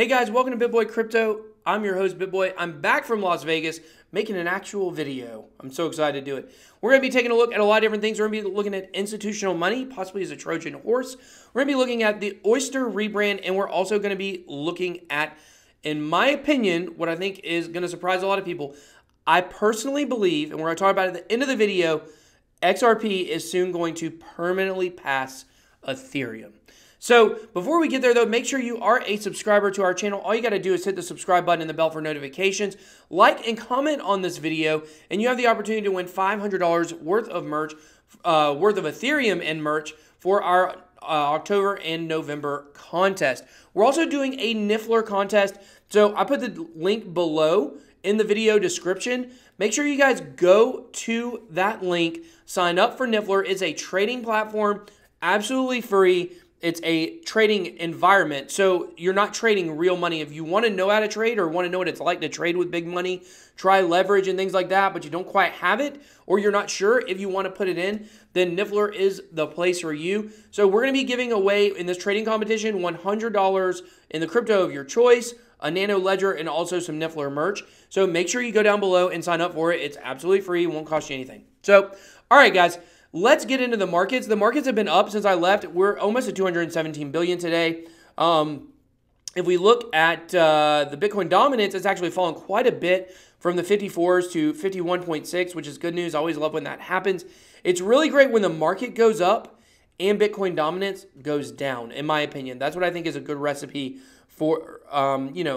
Hey guys, welcome to BitBoy Crypto. I'm your host, BitBoy. I'm back from Las Vegas making an actual video. I'm so excited to do it. We're going to be taking a look at a lot of different things. We're going to be looking at institutional money, possibly as a Trojan horse. We're going to be looking at the Oyster rebrand, and we're also going to be looking at, in my opinion, what I think is going to surprise a lot of people. I personally believe, and we're going to talk about it at the end of the video, XRP is soon going to permanently pass Ethereum. So before we get there, though, make sure you are a subscriber to our channel. All you got to do is hit the subscribe button and the bell for notifications. Like and comment on this video, and you have the opportunity to win $500 worth of merch, worth of Ethereum and merch for our October and November contest. We're also doing a NIFFLER contest, so I put the link below in the video description. Make sure you guys go to that link, sign up for NIFFLER. It's a trading platform, absolutely free. It's a trading environment, so you're not trading real money. If you want to know how to trade or want to know what it's like to trade with big money, try leverage and things like that, but you don't quite have it, or you're not sure if you want to put it in, then NIFFLER is the place for you. So we're going to be giving away in this trading competition $100 in the crypto of your choice, a nano ledger, and also some NIFFLER merch. So make sure you go down below and sign up for it. It's absolutely free. It won't cost you anything. So, all right, guys. Let's get into the markets. The markets have been up since I left. We're almost at 217 billion today. If we look at the Bitcoin dominance, it's actually fallen quite a bit from the 54s to 51.6, which is good news. I always love when that happens. It's really great when the market goes up and Bitcoin dominance goes down, in my opinion. That's what I think is a good recipe for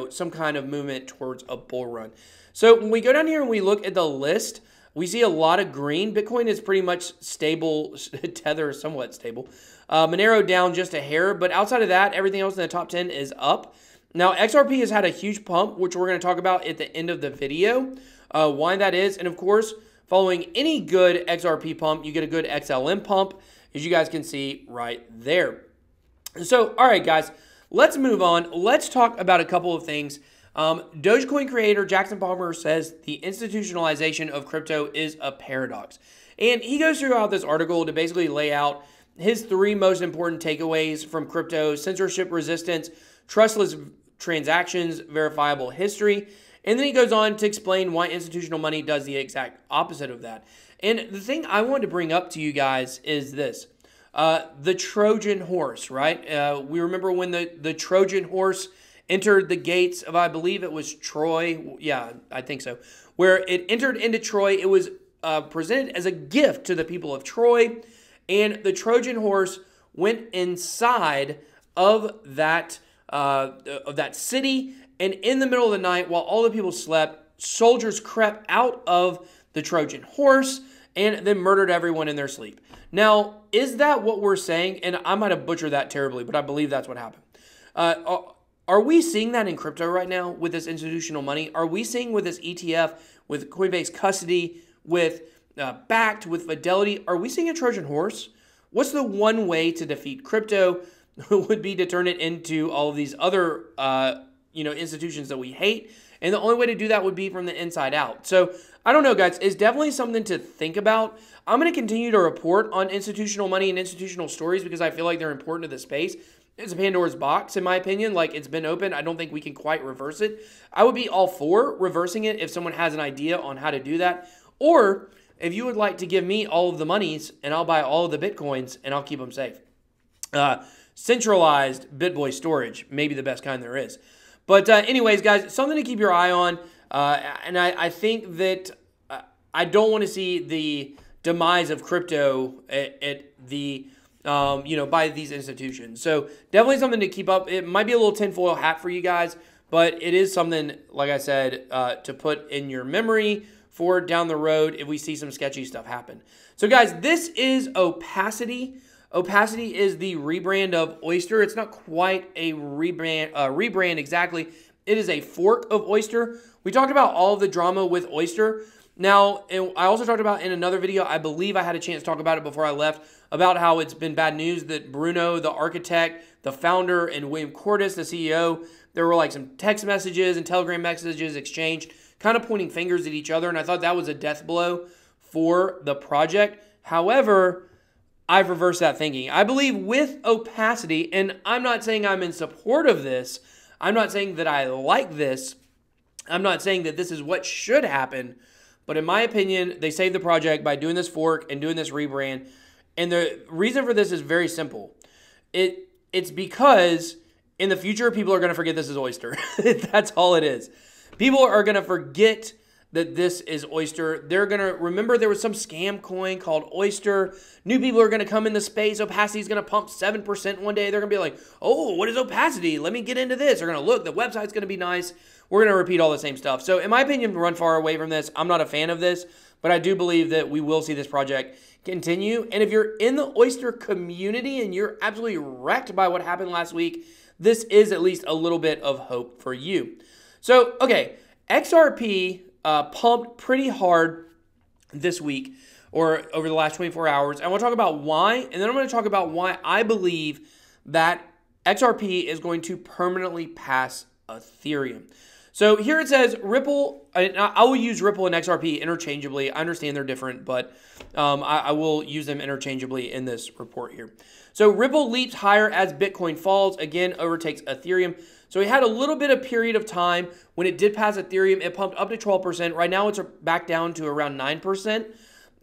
some kind of movement towards a bull run. So when we go down here and we look at the list, we see a lot of green. Bitcoin is pretty much stable. Tether is somewhat stable. Monero down just a hair. But outside of that, everything else in the top 10 is up. Now, XRP has had a huge pump, which we're going to talk about at the end of the video, why that is. And, of course, following any good XRP pump, you get a good XLM pump, as you guys can see right there. So, all right, guys, let's move on. Let's talk about a couple of things. Dogecoin creator Jackson Palmer says the institutionalization of crypto is a paradox. And he goes throughout this article to basically lay out his three most important takeaways from crypto: censorship resistance, trustless transactions, verifiable history. And then he goes on to explain why institutional money does the exact opposite of that. And the thing I wanted to bring up to you guys is this. The Trojan horse, right? We remember when the Trojan horse entered the gates of, I believe it was Troy. Yeah, I think so. Where it entered into Troy, it was presented as a gift to the people of Troy. And the Trojan horse went inside of that city. And in the middle of the night, while all the people slept, soldiers crept out of the Trojan horse and then murdered everyone in their sleep. Now, is that what we're saying? And I might have butchered that terribly, but I believe that's what happened. Are we seeing that in crypto right now with this institutional money? Are we seeing with this ETF, with Coinbase custody, with Backed, with Fidelity, are we seeing a Trojan horse? What's the one way to defeat crypto? Would be to turn it into all of these other institutions that we hate. And the only way to do that would be from the inside out. So I don't know, guys. It's definitely something to think about. I'm going to continue to report on institutional money and institutional stories because I feel like they're important to the space. It's a Pandora's box, in my opinion. Like, it's been open. I don't think we can quite reverse it. I would be all for reversing it if someone has an idea on how to do that. Or if you would like to give me all of the monies and I'll buy all of the Bitcoins and I'll keep them safe. Centralized BitBoy storage, maybe the best kind there is. But anyways, guys, something to keep your eye on. And I think that I don't want to see the demise of crypto at the by these institutions. So definitely something to keep up. It might be a little tinfoil hat for you guys, but it is something, like I said, to put in your memory for down the road if we see some sketchy stuff happen. So guys, this is Opacity. Opacity is the rebrand of Oyster. It's not quite a rebrand exactly. It is a fork of Oyster. We talked about all of the drama with Oyster. Now, I also talked about in another video, I believe I had a chance to talk about it before I left, about how it's been bad news that Bruno, the architect, the founder, and William Cordes, the CEO, there were like some text messages and Telegram messages exchanged, kind of pointing fingers at each other, and I thought that was a death blow for the project. However, I've reversed that thinking. I believe with Opacity, and I'm not saying I'm in support of this, I'm not saying that I like this. I'm not saying that this is what should happen. But in my opinion, they saved the project by doing this fork and doing this rebrand. And the reason for this is very simple. It's because in the future, people are going to forget this is Oyster. That's all it is. People are going to forget that this is Oyster. They're going to remember there was some scam coin called Oyster. New people are going to come in the space. Opacity is going to pump 7% one day. They're going to be like, oh, what is opacity? Let me get into this. They're going to look. The website's going to be nice. We're going to repeat all the same stuff. So in my opinion, run far away from this. I'm not a fan of this, but I do believe that we will see this project continue. And if you're in the Oyster community and you're absolutely wrecked by what happened last week, this is at least a little bit of hope for you. So, okay, XRP pumped pretty hard this week or over the last 24 hours. I want to talk about why, and then I'm going to talk about why I believe that XRP is going to permanently pass Ethereum. So here it says Ripple. I will use Ripple and XRP interchangeably. I understand they're different, but I will use them interchangeably in this report here. So Ripple leaps higher as Bitcoin falls, again overtakes Ethereum. So we had a little bit of period of time when it did pass Ethereum. It pumped up to 12%. Right now it's back down to around 9%.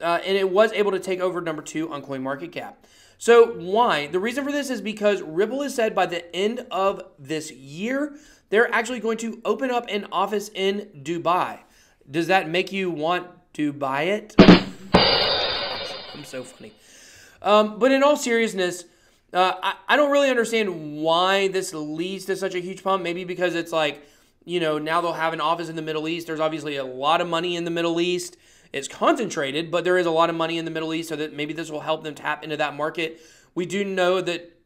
And it was able to take over number 2 on CoinMarketCap. So why? The reason for this is because Ripple has said by the end of this year, they're actually going to open up an office in Dubai. Does that make you want to buy it? I'm so funny. But in all seriousness, I don't really understand why this leads to such a huge pump. Maybe because it's like, now they'll have an office in the Middle East. There's obviously a lot of money in the Middle East. It's concentrated, but there is a lot of money in the Middle East, so that maybe this will help them tap into that market. We do know that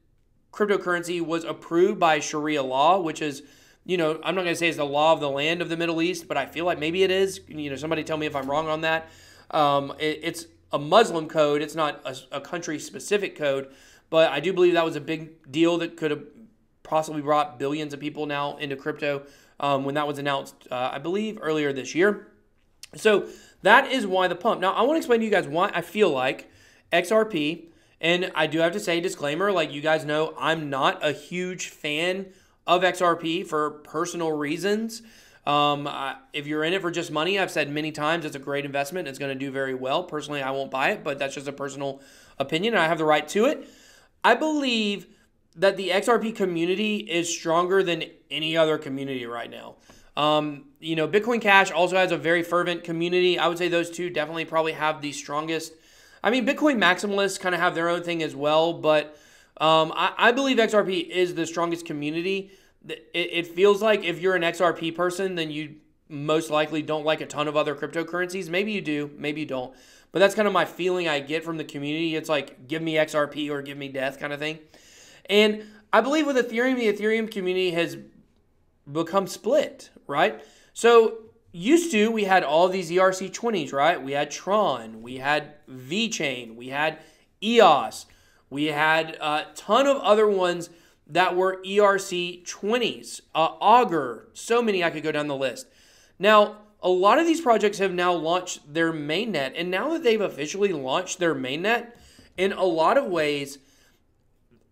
cryptocurrency was approved by Sharia law, which is, I'm not going to say it's the law of the land of the Middle East, but I feel like maybe it is. Somebody tell me if I'm wrong on that. It's a Muslim code. It's not a country-specific code, but I do believe that was a big deal that could have possibly brought billions of people now into crypto when that was announced, I believe, earlier this year. So that is why the pump. Now, I want to explain to you guys why I feel like XRP, and I do have to say, disclaimer, like you guys know, I'm not a huge fan of XRP for personal reasons. If you're in it for just money, I've said many times it's a great investment. It's going to do very well. Personally, I won't buy it, but that's just a personal opinion, and I have the right to it. I believe that the XRP community is stronger than any other community right now. Bitcoin Cash also has a very fervent community. I would say those two definitely probably have the strongest. I mean, Bitcoin maximalists kind of have their own thing as well, but I believe XRP is the strongest community. It feels like if you're an XRP person, then you most likely don't like a ton of other cryptocurrencies. Maybe you do, maybe you don't. But that's kind of my feeling I get from the community. It's like, give me XRP or give me death kind of thing. And I believe with Ethereum, the Ethereum community has become split, right? So used to, we had all these ERC20s, right? We had Tron, we had VeChain, we had EOS, we had a ton of other ones that were ERC20s, Augur, so many I could go down the list. Now, a lot of these projects have now launched their mainnet, and now that they've officially launched their mainnet, in a lot of ways,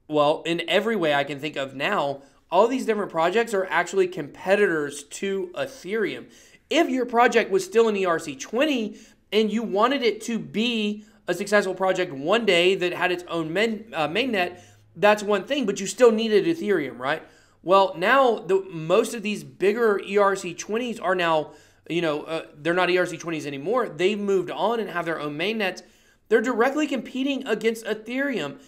well, in every way I can think of now, all these different projects are actually competitors to Ethereum. If your project was still an ERC20 and you wanted it to be a successful project one day that had its own mainnet, that's one thing, but you still needed Ethereum, right? Well, now most of these bigger ERC20s are now, they're not ERC20s anymore. They've moved on and have their own mainnets. They're directly competing against Ethereum.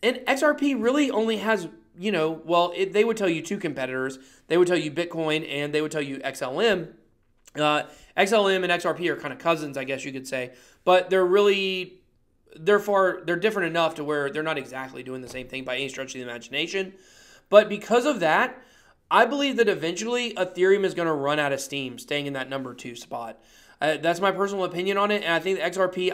And XRP really only has, they would tell you two competitors. They would tell you Bitcoin and they would tell you XLM. XLM and XRP are kind of cousins, I guess you could say. But they're different enough to where they're not exactly doing the same thing by any stretch of the imagination. But because of that, I believe that eventually Ethereum is going to run out of steam, staying in that number 2 spot. That's my personal opinion on it, and I think XRP,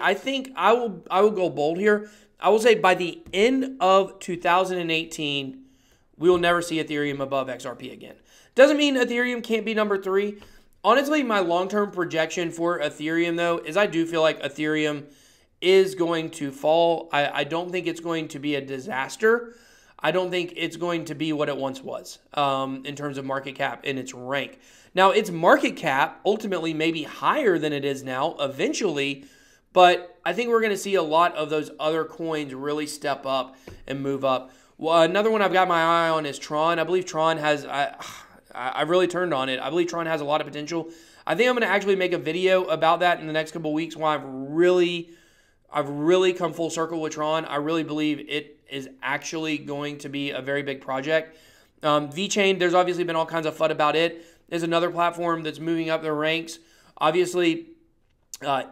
I will go bold here. I will say by the end of 2018, we will never see Ethereum above XRP again. Doesn't mean Ethereum can't be number 3. Honestly, my long-term projection for Ethereum, though, is I do feel like Ethereum is going to fall. I don't think it's going to be a disaster. I don't think it's going to be what it once was in terms of market cap and its rank. Now, its market cap ultimately may be higher than it is now eventually, but I think we're going to see a lot of those other coins really step up and move up. Well, another one I've got my eye on is Tron. I believe Tron has, I really turned on it. I believe Tron has a lot of potential. I think I'm going to actually make a video about that in the next couple of weeks when I've really come full circle with Tron. I really believe it is actually going to be a very big project. VeChain, there's obviously been all kinds of FUD about it. There's another platform that's moving up their ranks. Obviously,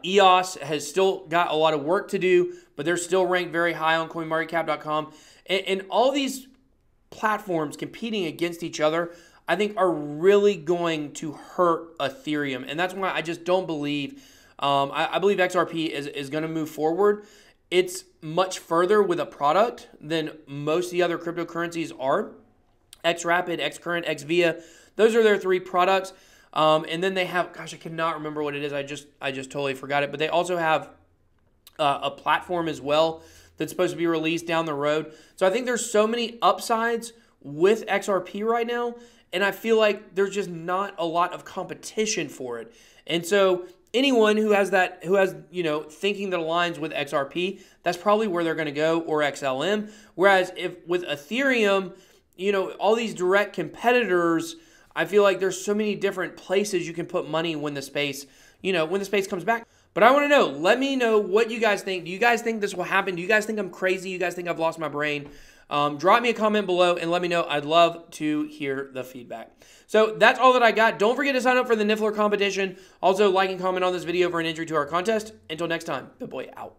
EOS has still got a lot of work to do, but they're still ranked very high on CoinMarketCap.com. And all these platforms competing against each other, I think, are really going to hurt Ethereum. And that's why I just don't believe, I believe XRP is going to move forward. It's much further with a product than most of the other cryptocurrencies are. XRapid, XCurrent, XVIA, those are their 3 products. And then they have, gosh, I cannot remember what it is. I just totally forgot it. But they also have a platform as well that's supposed to be released down the road. So I think there's so many upsides with XRP right now, and I feel like there's just not a lot of competition for it. And so anyone who has thinking that aligns with XRP, that's probably where they're going to go, or XLM. Whereas if with Ethereum, all these direct competitors, I feel like there's so many different places you can put money when the space, when the space comes back. But I want to know, let me know what you guys think. Do you guys think this will happen? Do you guys think I'm crazy? You guys think I've lost my brain? Drop me a comment below and let me know. I'd love to hear the feedback. So that's all that I got. Don't forget to sign up for the NIFFLER competition. Also, like and comment on this video for an entry to our contest. Until next time, BitBoy out.